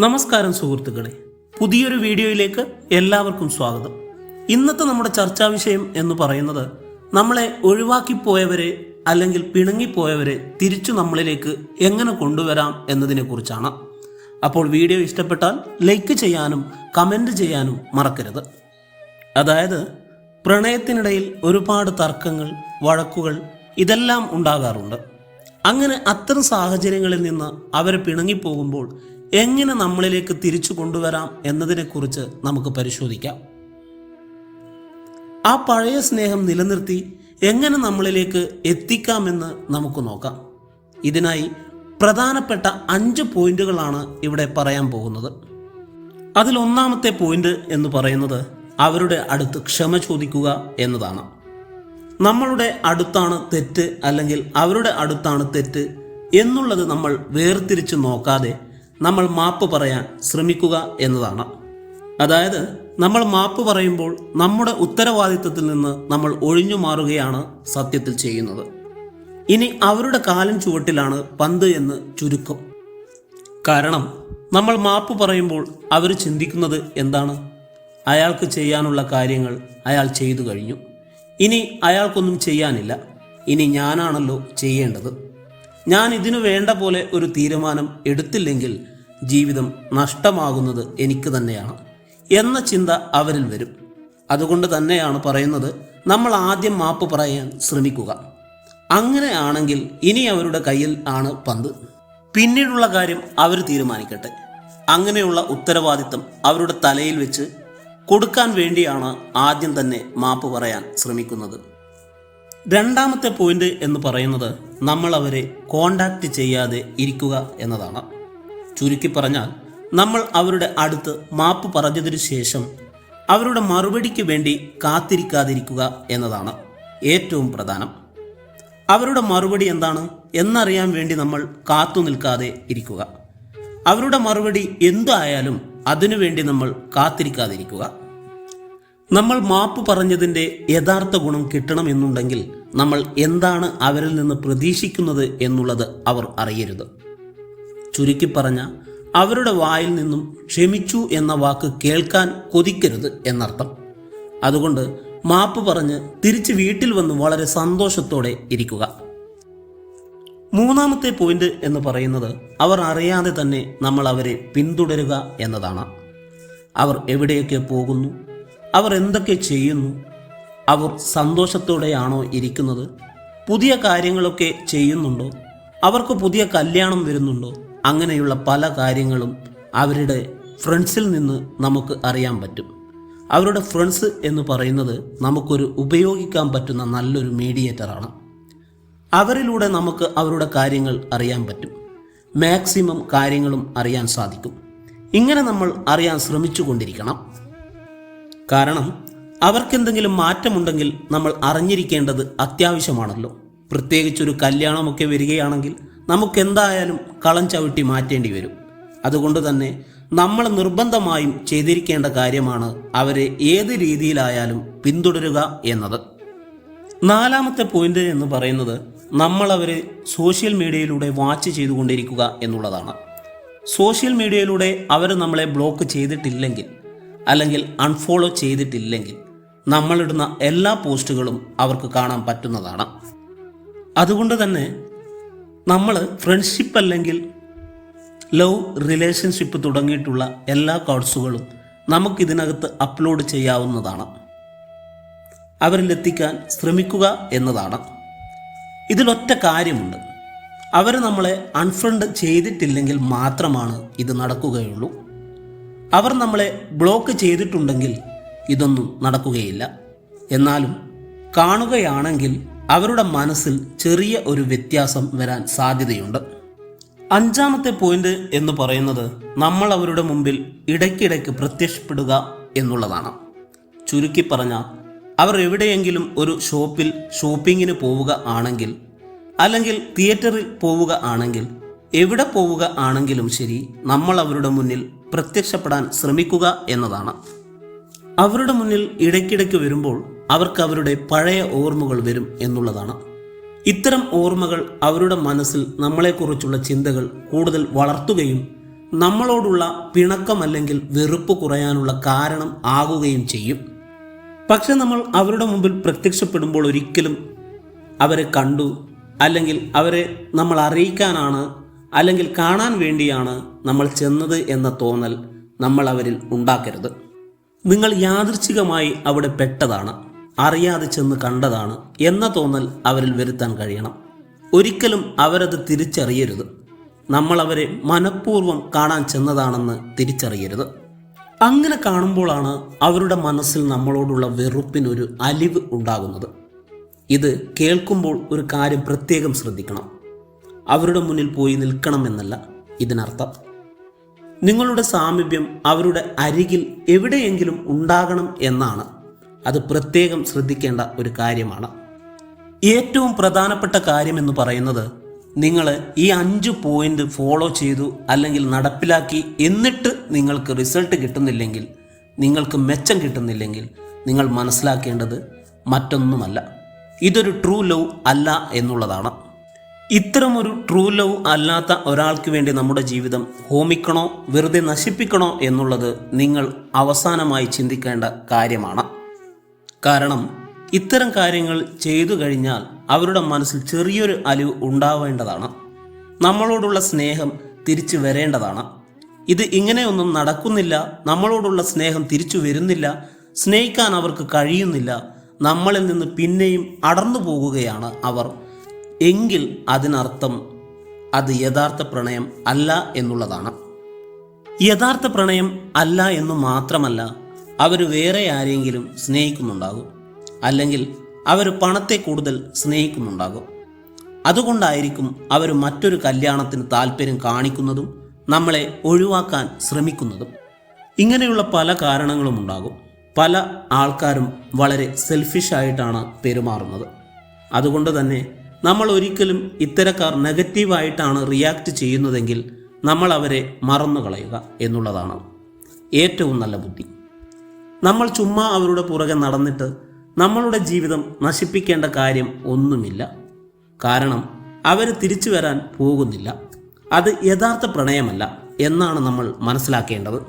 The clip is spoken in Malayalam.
നമസ്കാരം സുഹൃത്തുക്കളെ, പുതിയൊരു വീഡിയോയിലേക്ക് എല്ലാവർക്കും സ്വാഗതം. ഇന്നത്തെ നമ്മുടെ ചർച്ചാ വിഷയം എന്ന് പറയുന്നത് നമ്മളെ ഒഴിവാക്കിപ്പോയവരെ അല്ലെങ്കിൽ പിണങ്ങിപ്പോയവരെ തിരിച്ചു നമ്മളിലേക്ക് എങ്ങനെ കൊണ്ടുവരാം എന്നതിനെ കുറിച്ചാണ്. അപ്പോൾ വീഡിയോ ഇഷ്ടപ്പെട്ടാൽ ലൈക്ക് ചെയ്യാനും കമൻറ്റ് ചെയ്യാനും മറക്കരുത്. അതായത് പ്രണയത്തിനിടയിൽ ഒരുപാട് തർക്കങ്ങൾ, വഴക്കുകൾ ഇതെല്ലാം ഉണ്ടാകാറുണ്ട്. അങ്ങനെ അത്തരം സാഹചര്യങ്ങളിൽ നിന്ന് അവരെ പിണങ്ങിപ്പോകുമ്പോൾ എങ്ങനെ നമ്മളിലേക്ക് തിരിച്ചു കൊണ്ടുവരാം എന്നതിനെക്കുറിച്ച് നമുക്ക് പരിശോധിക്കാം. ആ പഴയ സ്നേഹം നിലനിർത്തി എങ്ങനെ നമ്മളിലേക്ക് എത്തിക്കാമെന്ന് നമുക്ക് നോക്കാം. ഇതിനായി പ്രധാനപ്പെട്ട 5 പോയിന്റുകളാണ് ഇവിടെ പറയാൻ പോകുന്നത്. അതിൽ ഒന്നാമത്തെ പോയിന്റ് എന്ന് പറയുന്നത് അവരുടെ അടുത്ത് ക്ഷമ ചോദിക്കുക എന്നതാണ്. നമ്മളുടെ അടുത്താണ് തെറ്റ് അല്ലെങ്കിൽ അവരുടെ അടുത്താണ് തെറ്റ് എന്നുള്ളത് നമ്മൾ വേർതിരിച്ച് നോക്കാതെ നമ്മൾ മാപ്പ് പറയാൻ ശ്രമിക്കുക എന്നതാണ്. അതായത് നമ്മൾ മാപ്പ് പറയുമ്പോൾ നമ്മുടെ ഉത്തരവാദിത്തത്തിൽ നിന്ന് നമ്മൾ ഒഴിഞ്ഞു മാറുകയാണ് സത്യത്തിൽ ചെയ്യുന്നത്. ഇനി അവരുടെ കാലിൻ ചുവട്ടിലാണ് പന്ത് എന്ന് ചുരുക്കം. കാരണം നമ്മൾ മാപ്പ് പറയുമ്പോൾ അവർ ചിന്തിക്കുന്നത് എന്താണ്? അയാൾക്ക് ചെയ്യാനുള്ള കാര്യങ്ങൾ അയാൾ ചെയ്തു കഴിഞ്ഞു, ഇനി അയാൾക്കൊന്നും ചെയ്യാനില്ല, ഇനി ഞാനാണല്ലോ ചെയ്യേണ്ടത്. ഞാൻ ഇതിനു വേണ്ട പോലെ ഒരു തീരുമാനം എടുത്തില്ലെങ്കിൽ ജീവിതം നഷ്ടമാകുന്നത് എനിക്ക് തന്നെയാണ് എന്ന ചിന്ത അവരിൽ വരും. അതുകൊണ്ട് തന്നെയാണ് പറയുന്നത്, നമ്മൾ ആദ്യം മാപ്പ് പറയാൻ ശ്രമിക്കുക. അങ്ങനെയാണെങ്കിൽ ഇനി അവരുടെ കയ്യിൽ ആണ് പന്ത്. പിന്നീടുള്ള കാര്യം അവർ തീരുമാനിക്കട്ടെ. അങ്ങനെയുള്ള ഉത്തരവാദിത്തം അവരുടെ തലയിൽ വെച്ച് കൊടുക്കാൻ വേണ്ടിയാണ് ആദ്യം തന്നെ മാപ്പ് പറയാൻ ശ്രമിക്കുന്നത്. രണ്ടാമത്തെ പോയിന്റ് എന്ന് പറയുന്നത് നമ്മൾ അവരെ കോണ്ടാക്ട് ചെയ്യാതെ ഇരിക്കുക എന്നതാണ്. ചുരുക്കി പറഞ്ഞാൽ നമ്മൾ അവരുടെ അടുത്ത് മാപ്പ് പറഞ്ഞതിനു ശേഷം അവരുടെ മറുപടിക്ക് വേണ്ടി കാത്തിരിക്കാതിരിക്കുക എന്നതാണ് ഏറ്റവും പ്രധാനം. അവരുടെ മറുപടി എന്താണ് എന്നറിയാൻ വേണ്ടി നമ്മൾ കാത്തു നിൽക്കാതെ ഇരിക്കുക. അവരുടെ മറുപടി എന്തായാലും അതിനുവേണ്ടി നമ്മൾ കാത്തിരിക്കാതിരിക്കുക. നമ്മൾ മാപ്പ് പറഞ്ഞതിൻ്റെ യഥാർത്ഥ ഗുണം കിട്ടണമെന്നുണ്ടെങ്കിൽ നമ്മൾ എന്താണ് അവരിൽ നിന്ന് പ്രതീക്ഷിക്കുന്നത് എന്നുള്ളത് അവർ അറിയരുത്. ചുരുക്കി പറഞ്ഞ അവരുടെ വായിൽ നിന്നും ക്ഷമിച്ചു എന്ന വാക്ക് കേൾക്കാൻ കൊതിക്കരുത് എന്നർത്ഥം. അതുകൊണ്ട് മാപ്പ് പറഞ്ഞ് തിരിച്ച് വീട്ടിൽ വന്ന് വളരെ സന്തോഷത്തോടെ ഇരിക്കുക. മൂന്നാമത്തെ പോയിന്റ് എന്ന് പറയുന്നത് അവർ അറിയാതെ തന്നെ നമ്മൾ അവരെ പിന്തുടരുക എന്നതാണ്. അവർ എവിടെയൊക്കെ പോകുന്നു, അവർ എന്തൊക്കെ ചെയ്യുന്നു, അവർ സന്തോഷത്തോടെയാണോ ഇരിക്കുന്നത്, പുതിയ കാര്യങ്ങളൊക്കെ ചെയ്യുന്നുണ്ടോ, അവർക്ക് പുതിയ കല്യാണം വരുന്നുണ്ടോ, അങ്ങനെയുള്ള പല കാര്യങ്ങളും അവരുടെ ഫ്രണ്ട്സിൽ നിന്ന് നമുക്ക് അറിയാൻ പറ്റും. അവരുടെ ഫ്രണ്ട്സ് എന്ന് പറയുന്നത് നമുക്കൊരു ഉപയോഗിക്കാൻ പറ്റുന്ന നല്ലൊരു മീഡിയേറ്ററാണ്. അവരിലൂടെ നമുക്ക് അവരുടെ കാര്യങ്ങൾ അറിയാൻ പറ്റും. മാക്സിമം കാര്യങ്ങളും അറിയാൻ സാധിക്കും. ഇങ്ങനെ നമ്മൾ അറിയാൻ ശ്രമിച്ചു കൊണ്ടിരിക്കണം. കാരണം അവർക്കെന്തെങ്കിലും മാറ്റമുണ്ടെങ്കിൽ നമ്മൾ അറിഞ്ഞിരിക്കേണ്ടത് അത്യാവശ്യമാണല്ലോ. പ്രത്യേകിച്ചൊരു കല്യാണമൊക്കെ വരികയാണെങ്കിൽ നമുക്കെന്തായാലും കളം ചവിട്ടി മാറ്റേണ്ടി വരും. അതുകൊണ്ട് തന്നെ നമ്മൾ നിർബന്ധമായും ചെയ്തിരിക്കേണ്ട കാര്യമാണ് അവരെ ഏത് രീതിയിലായാലും പിന്തുടരുക എന്നത്. നാലാമത്തെ പോയിന്റ് എന്ന് പറയുന്നത് നമ്മൾ അവരെ സോഷ്യൽ മീഡിയയിലൂടെ വാച്ച് ചെയ്തുകൊണ്ടിരിക്കുക എന്നുള്ളതാണ്. സോഷ്യൽ മീഡിയയിലൂടെ അവർ നമ്മളെ ബ്ലോക്ക് ചെയ്തിട്ടില്ലെങ്കിൽ അല്ലെങ്കിൽ അൺഫോളോ ചെയ്തിട്ടില്ലെങ്കിൽ നമ്മളിടുന്ന എല്ലാ പോസ്റ്റുകളും അവർക്ക് കാണാൻ പറ്റുന്നതാണ്. അതുകൊണ്ട് തന്നെ നമ്മൾ ഫ്രണ്ട്ഷിപ്പ് അല്ലെങ്കിൽ ലവ് റിലേഷൻഷിപ്പ് തുടങ്ങിയിട്ടുള്ള എല്ലാ കാർഡ്സുകളും നമുക്കിതിനകത്ത് അപ്ലോഡ് ചെയ്യാവുന്നതാണ്. അവരിലെത്തിക്കാൻ ശ്രമിക്കുക എന്നതാണ്. ഇതിലൊറ്റ കാര്യമുണ്ട്, അവർ നമ്മളെ അൺഫ്രണ്ട് ചെയ്തിട്ടില്ലെങ്കിൽ മാത്രമാണ് ഇത് നടക്കുകയുള്ളൂ. അവർ നമ്മളെ ബ്ലോക്ക് ചെയ്തിട്ടുണ്ടെങ്കിൽ ഇതൊന്നും നടക്കുകയില്ല. എന്നാലും കാണുകയാണെങ്കിൽ അവരുടെ മനസ്സിൽ ചെറിയ ഒരു വ്യത്യാസം വരാൻ സാധ്യതയുണ്ട്. അഞ്ചാമത്തെ പോയിന്റ് എന്ന് പറയുന്നത് നമ്മൾ അവരുടെ മുമ്പിൽ ഇടയ്ക്കിടയ്ക്ക് പ്രത്യക്ഷപ്പെടുക എന്നുള്ളതാണ്. ചുരുക്കി പറഞ്ഞാൽ അവർ എവിടെയെങ്കിലും ഒരു ഷോപ്പിൽ ഷോപ്പിങ്ങിന് പോവുക ആണെങ്കിൽ അല്ലെങ്കിൽ തിയേറ്ററിൽ പോവുക ആണെങ്കിൽ എവിടെ പോവുക ആണെങ്കിലും ശരി, നമ്മൾ അവരുടെ മുന്നിൽ പ്രത്യക്ഷപ്പെടാൻ ശ്രമിക്കുക എന്നതാണ്. അവരുടെ മുന്നിൽ ഇടയ്ക്കിടയ്ക്ക് വരുമ്പോൾ അവർക്ക് അവരുടെ പഴയ ഓർമ്മകൾ വരും എന്നുള്ളതാണ്. ഇത്തരം ഓർമ്മകൾ അവരുടെ മനസ്സിൽ നമ്മളെക്കുറിച്ചുള്ള ചിന്തകൾ കൂടുതൽ വളർത്തുകയും നമ്മളോടുള്ള പിണക്കം അല്ലെങ്കിൽ വെറുപ്പ് കുറയാനുള്ള കാരണം ആകുകയും ചെയ്യും. പക്ഷെ നമ്മൾ അവരുടെ മുമ്പിൽ പ്രത്യക്ഷപ്പെടുമ്പോൾ ഒരിക്കലും അവരെ കണ്ടു, അല്ലെങ്കിൽ അവരെ നമ്മൾ അറിയിക്കാനാണ് അല്ലെങ്കിൽ കാണാൻ വേണ്ടിയാണ് നമ്മൾ ചെന്നത് എന്ന തോന്നൽ നമ്മൾ അവരിൽ ഉണ്ടാക്കരുത്. നിങ്ങൾ യാദൃച്ഛികമായി അവിടെ പെട്ടതാണ്, അറിയാതെ ചെന്ന് കണ്ടതാണ് എന്ന തോന്നൽ അവരിൽ വരുത്താൻ കഴിയണം. ഒരിക്കലും അവരത് തിരിച്ചറിയരുത്. നമ്മൾ അവരെ മനഃപൂർവ്വം കാണാൻ ചെന്നതാണെന്ന് തിരിച്ചറിയരുത്. അങ്ങനെ കാണുമ്പോഴാണ് അവരുടെ മനസ്സിൽ നമ്മളോടുള്ള വെറുപ്പിനൊരു അലിവ് ഉണ്ടാകുന്നത്. ഇത് കേൾക്കുമ്പോൾ ഒരു കാര്യം പ്രത്യേകം ശ്രദ്ധിക്കണം. അവരുടെ മുന്നിൽ പോയി നിൽക്കണമെന്നല്ല ഇതിനർത്ഥം. നിങ്ങളുടെ സാമീപ്യം അവരുടെ അരികിൽ എവിടെയെങ്കിലും ഉണ്ടാകണം എന്നാണ്. അത് പ്രത്യേകം ശ്രദ്ധിക്കേണ്ട ഒരു കാര്യമാണ്. ഏറ്റവും പ്രധാനപ്പെട്ട കാര്യമെന്ന് പറയുന്നത്, നിങ്ങൾ ഈ 5 പോയിന്റ് ഫോളോ ചെയ്തു അല്ലെങ്കിൽ നടപ്പിലാക്കി, എന്നിട്ട് നിങ്ങൾക്ക് റിസൾട്ട് കിട്ടുന്നില്ലെങ്കിൽ, നിങ്ങൾക്ക് മെച്ചം കിട്ടുന്നില്ലെങ്കിൽ, നിങ്ങൾ മനസ്സിലാക്കേണ്ടത് മറ്റൊന്നുമല്ല, ഇതൊരു ട്രൂ ലവ് അല്ല എന്നുള്ളതാണ്. ഇത്തരമൊരു ട്രൂ ലവ് അല്ലാത്ത ഒരാൾക്ക് വേണ്ടി നമ്മുടെ ജീവിതം ഹോമിക്കണോ വെറുതെ നശിപ്പിക്കണോ എന്നുള്ളത് നിങ്ങൾ അവസാനമായി ചിന്തിക്കേണ്ട കാര്യമാണ്. കാരണം ഇത്തരം കാര്യങ്ങൾ ചെയ്തു കഴിഞ്ഞാൽ അവരുടെ മനസ്സിൽ ചെറിയൊരു അലിവ് ഉണ്ടാവേണ്ടതാണ്. നമ്മളോടുള്ള സ്നേഹം തിരിച്ചു വരേണ്ടതാണ്. ഇത് ഇങ്ങനെയൊന്നും നടക്കുന്നില്ല, നമ്മളോടുള്ള സ്നേഹം തിരിച്ചു വരുന്നില്ല, സ്നേഹിക്കാൻ അവർക്ക് കഴിയുന്നില്ല, നമ്മളിൽ നിന്ന് പിന്നെയും അടർന്നു പോകുകയാണ് അവർ എങ്കിൽ അതിനർത്ഥം അത് യഥാർത്ഥ പ്രണയം അല്ല എന്നുള്ളതാണ്. യഥാർത്ഥ പ്രണയം അല്ല എന്നു മാത്രമല്ല, അവർ വേറെ ആരെങ്കിലും സ്നേഹിക്കുന്നുണ്ടാകും, അല്ലെങ്കിൽ അവർ പണത്തെ കൂടുതൽ സ്നേഹിക്കുന്നുണ്ടാകും. അതുകൊണ്ടായിരിക്കും അവർ മറ്റൊരു കല്യാണത്തിന് താല്പര്യം കാണിക്കുന്നതും നമ്മളെ ഒഴിവാക്കാൻ ശ്രമിക്കുന്നതും. ഇങ്ങനെയുള്ള പല കാരണങ്ങളും ഉണ്ടാകും. പല ആൾക്കാരും വളരെ സെൽഫിഷായിട്ടാണ് പെരുമാറുന്നത്. അതുകൊണ്ട് തന്നെ നമ്മൾ ഒരിക്കലും ഇത്തരക്കാർ നെഗറ്റീവായിട്ടാണ് റിയാക്ട് ചെയ്യുന്നതെങ്കിൽ നമ്മൾ അവരെ മറന്നു കളയുക എന്നുള്ളതാണ് ഏറ്റവും നല്ല ബുദ്ധി. നമ്മൾ ചുമ്മാ അവരുടെ പുറകെ നടന്നിട്ട് നമ്മളുടെ ജീവിതം നശിപ്പിക്കേണ്ട കാര്യം ഒന്നുമില്ല. കാരണം അവർ തിരിച്ചു വരാൻ പോകുന്നില്ല. അത് യഥാർത്ഥ പ്രണയമല്ല എന്നാണ് നമ്മൾ മനസ്സിലാക്കേണ്ടത്.